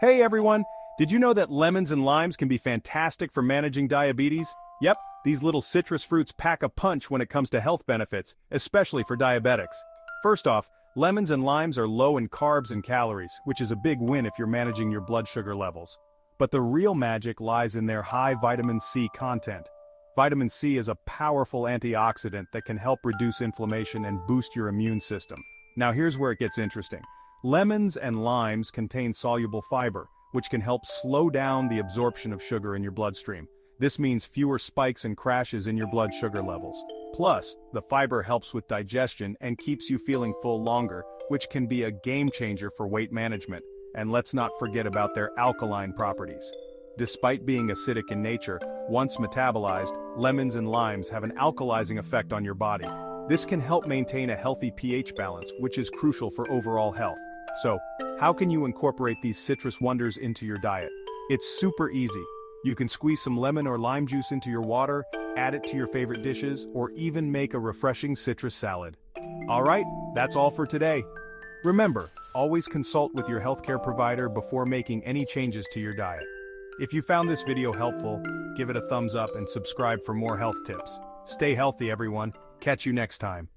Hey everyone! Did you know that lemons and limes can be fantastic for managing diabetes? Yep, these little citrus fruits pack a punch when it comes to health benefits, especially for diabetics. First off, lemons and limes are low in carbs and calories, which is a big win if you're managing your blood sugar levels. But the real magic lies in their high vitamin C content. Vitamin C is a powerful antioxidant that can help reduce inflammation and boost your immune system. Now here's where it gets interesting. Lemons and limes contain soluble fiber, which can help slow down the absorption of sugar in your bloodstream. This means fewer spikes and crashes in your blood sugar levels. Plus, the fiber helps with digestion and keeps you feeling full longer, which can be a game changer for weight management. And let's not forget about their alkaline properties. Despite being acidic in nature, once metabolized, lemons and limes have an alkalizing effect on your body. This can help maintain a healthy pH balance, which is crucial for overall health. So, how can you incorporate these citrus wonders into your diet? It's super easy. You can squeeze some lemon or lime juice into your water, add it to your favorite dishes, or even make a refreshing citrus salad. Alright, that's all for today. Remember, always consult with your healthcare provider before making any changes to your diet. If you found this video helpful, give it a thumbs up and subscribe for more health tips. Stay healthy everyone. Catch you next time.